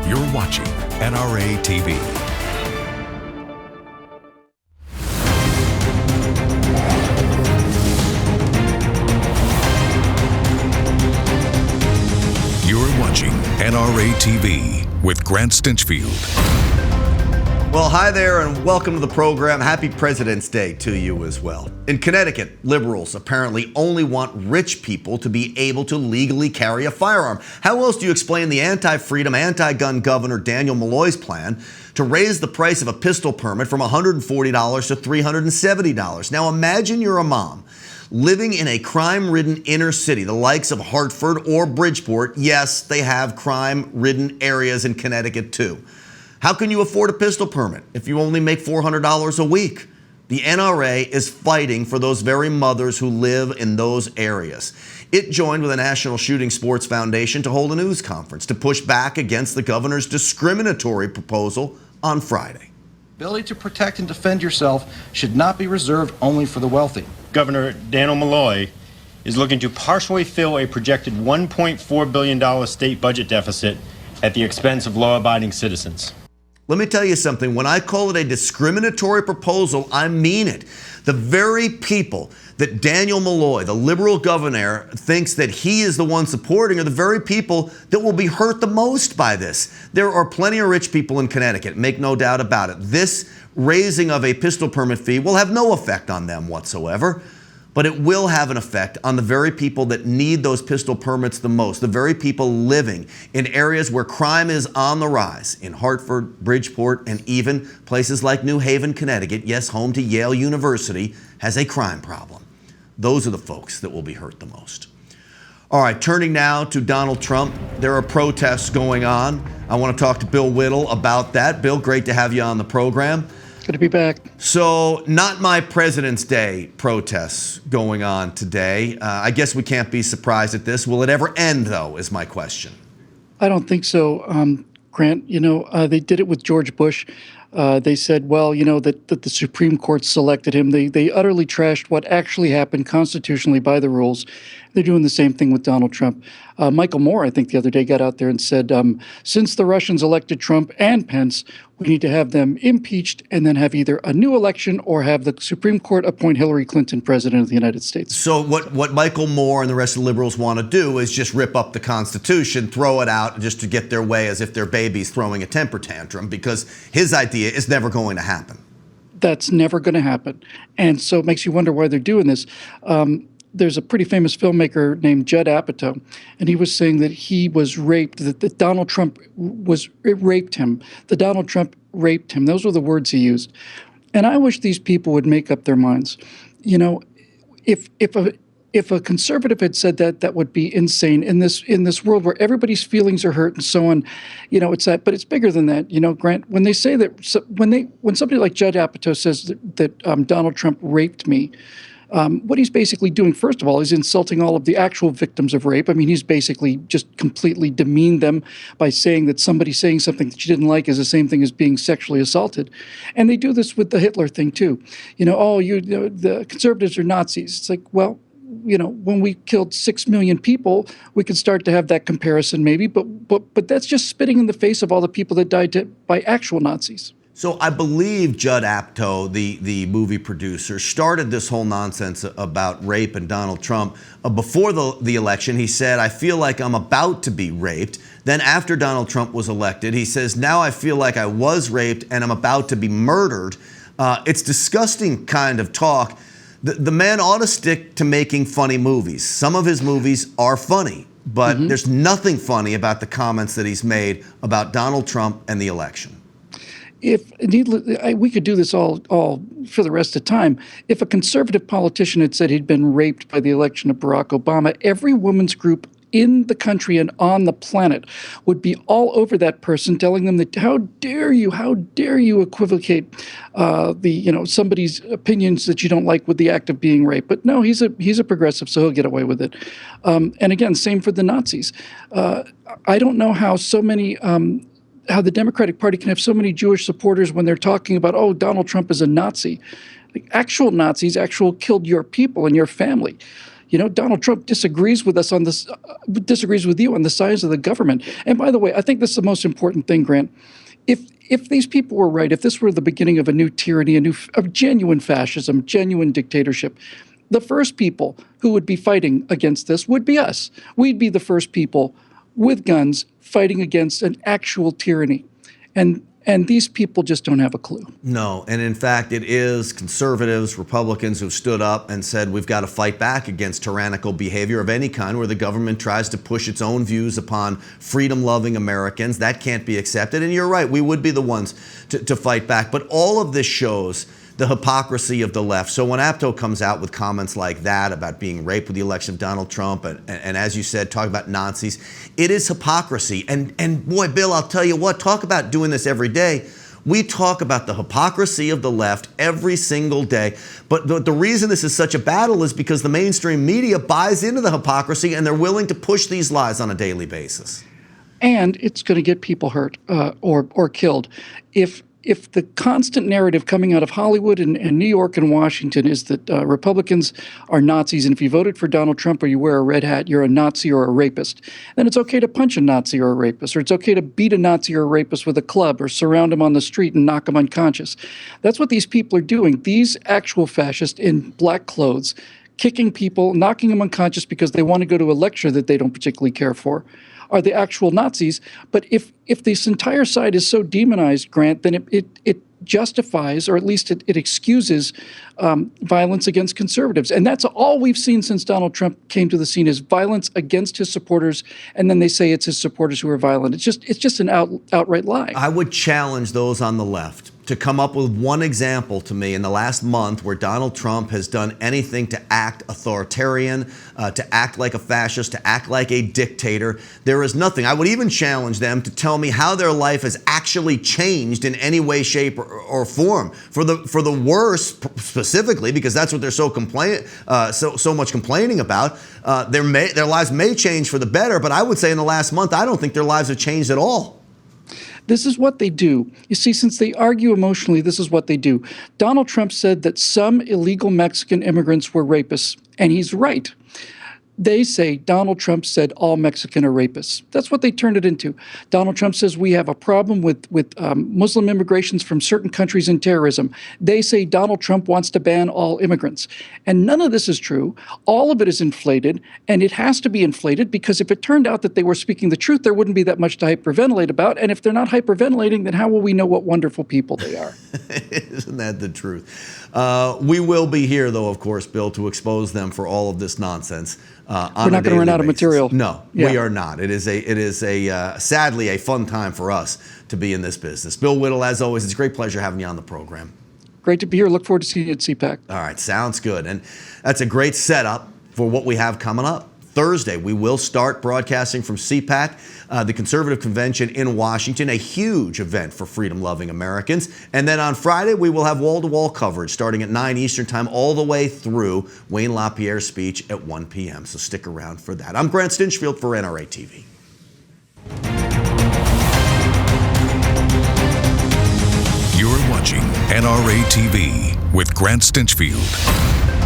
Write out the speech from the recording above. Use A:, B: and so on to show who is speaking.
A: You're watching NRATV. You're watching NRATV with Grant Stinchfield.
B: Well, hi there and welcome to the program. Happy President's Day to you as well. In Connecticut, liberals apparently only want rich people to be able to legally carry a firearm. How else do you explain the anti-freedom, anti-gun Governor Daniel Malloy's plan to raise the price of a pistol permit from $140 to $370? Now imagine you're a mom living in a crime-ridden inner city, the likes of Hartford or Bridgeport. Yes, they have crime-ridden areas in Connecticut too. How can you afford a pistol permit if you only make $400 a week? The NRA is fighting for those very mothers who live in those areas. It joined with the National Shooting Sports Foundation to hold a news conference to push back against the governor's discriminatory proposal on Friday.
C: The ability to protect and defend yourself should not be reserved only for the wealthy.
D: Governor Daniel Malloy is looking to partially fill a projected $1.4 billion state budget deficit at the expense of law-abiding citizens.
B: Let me tell you something. When I call it a discriminatory proposal, I mean it. The very people that Daniel Malloy, the liberal governor, thinks that he is the one supporting are the very people that will be hurt the most by this. There are plenty of rich people in Connecticut, make no doubt about it. This raising of a pistol permit fee will have no effect on them whatsoever, but it will have an effect on the very people that need those pistol permits the most, the very people living in areas where crime is on the rise, in Hartford, Bridgeport, and even places like New Haven, Connecticut, yes, home to Yale University, has a crime problem. Those are the folks that will be hurt the most. All right, turning now to Donald Trump. There are protests going on. I want to talk to Bill Whittle about that. Bill, great to have you on the program.
E: Good to be back.
B: So, not my President's Day protests going on today. I guess we can't be surprised at this. Will it ever end, though, is my question.
E: I don't think so, Grant. They did it with George Bush. They said, well, that the Supreme Court selected him. They utterly trashed what actually happened constitutionally by the rules. They're doing the same thing with Donald Trump. Michael Moore, I think the other day, got out there and said, since the Russians elected Trump and Pence, we need to have them impeached and then have either a new election or have the Supreme Court appoint Hillary Clinton president of the United States.
B: So what Michael Moore and the rest of the liberals want to do is just rip up the Constitution, throw it out just to get their way as if their baby's throwing a temper tantrum, because his idea is never going to happen.
E: That's never going to happen. And so it makes you wonder why they're doing this. There's a pretty famous filmmaker named Judd Apatow, and he was saying that he was raped, that Donald Trump raped him. That Donald Trump raped him. Those were the words he used. And I wish these people would make up their minds. If a conservative had said that, that would be insane in this world where everybody's feelings are hurt and so on. It's that, but it's bigger than that. Grant, when they say that, when somebody like Judd Apatow says that Donald Trump raped me, what he's basically doing, first of all, is insulting all of the actual victims of rape. I mean, he's basically just completely demeaned them by saying that somebody saying something that you didn't like is the same thing as being sexually assaulted. And they do this with the Hitler thing, too. The conservatives are Nazis. It's like, well, when we killed 6 million people, we could start to have that comparison maybe, but that's just spitting in the face of all the people that died by actual Nazis.
B: So I believe Judd Apatow, the movie producer, started this whole nonsense about rape and Donald Trump. Before the election, he said, I feel like I'm about to be raped. Then after Donald Trump was elected, he says, now I feel like I was raped and I'm about to be murdered. It's disgusting kind of talk. The man ought to stick to making funny movies. Some of his movies are funny, but there's nothing funny about the comments that he's made about Donald Trump and the election.
E: We could do this all for the rest of time. If a conservative politician had said he'd been raped by the election of Barack Obama, every women's group in the country and on the planet would be all over that person, telling them that how dare you equivocate somebody's opinions that you don't like with the act of being raped. But no, he's a progressive, so he'll get away with it. And again, same for the Nazis. I don't know how so many. How the Democratic Party can have so many Jewish supporters when they're talking about, oh, Donald Trump is a Nazi. Like, actual Nazis killed your people and your family. Donald Trump disagrees with us on this, disagrees with you on the size of the government. And by the way, I think this is the most important thing, Grant. If these people were right, if this were the beginning of a new tyranny, of genuine fascism, genuine dictatorship, the first people who would be fighting against this would be us. We'd be the first people with guns fighting against an actual tyranny. And these people just don't have a clue.
B: No, and in fact, it is conservatives, Republicans who've stood up and said we've got to fight back against tyrannical behavior of any kind where the government tries to push its own views upon freedom-loving Americans. That can't be accepted. And you're right, we would be the ones to fight back. But all of this shows the hypocrisy of the left. So when Apatow comes out with comments like that about being raped with the election of Donald Trump and as you said, talk about Nazis, it is hypocrisy. And boy, Bill, I'll tell you what, talk about doing this every day. We talk about the hypocrisy of the left every single day. But the reason this is such a battle is because the mainstream media buys into the hypocrisy and they're willing to push these lies on a daily basis.
E: And it's going to get people hurt or killed. If the constant narrative coming out of Hollywood and New York and Washington is that Republicans are Nazis, and if you voted for Donald Trump or you wear a red hat, you're a Nazi or a rapist, then it's okay to punch a Nazi or a rapist, or it's okay to beat a Nazi or a rapist with a club or surround him on the street and knock him unconscious. That's what these people are doing. These actual fascists in black clothes, kicking people, knocking them unconscious because they want to go to a lecture that they don't particularly care for, are the actual Nazis. But if this entire side is so demonized, Grant, then it justifies, or at least it excuses violence against conservatives. And that's all we've seen since Donald Trump came to the scene, is violence against his supporters, and then they say it's his supporters who are violent. It's just an outright lie.
B: I would challenge those on the left to come up with one example to me in the last month where Donald Trump has done anything to act authoritarian, to act like a fascist, to act like a dictator. There is nothing. I would even challenge them to tell me how their life has actually changed in any way, shape, or form for the worse, specifically, because that's what they're so much complaining about. Their lives may change for the better, but I would say in the last month, I don't think their lives have changed at all.
E: This is what they do. You see, since they argue emotionally, this is what they do. Donald Trump said that some illegal Mexican immigrants were rapists, and he's right. They say Donald Trump said all Mexican are rapists. That's what they turned it into. Donald Trump says we have a problem with Muslim immigrations from certain countries and terrorism. They say Donald Trump wants to ban all immigrants. And none of this is true. All of it is inflated, and it has to be inflated because if it turned out that they were speaking the truth, there wouldn't be that much to hyperventilate about. And if they're not hyperventilating, then how will we know what wonderful people they are?
B: Isn't that the truth? We will be here, though, of course, Bill, to expose them for all of this nonsense.
E: We're not going to run out of material.
B: No, we are not. It is sadly a fun time for us to be in this business. Bill Whittle, as always, it's a great pleasure having you on the program.
E: Great to be here. Look forward to seeing you at CPAC.
B: All right, sounds good. And that's a great setup for what we have coming up. Thursday, we will start broadcasting from CPAC, the conservative convention in Washington, a huge event for freedom-loving Americans. And then on Friday, we will have wall-to-wall coverage starting at 9 Eastern time all the way through Wayne LaPierre's speech at 1 p.m. So stick around for that. I'm Grant Stinchfield for NRATV.
A: You're watching NRATV with Grant Stinchfield.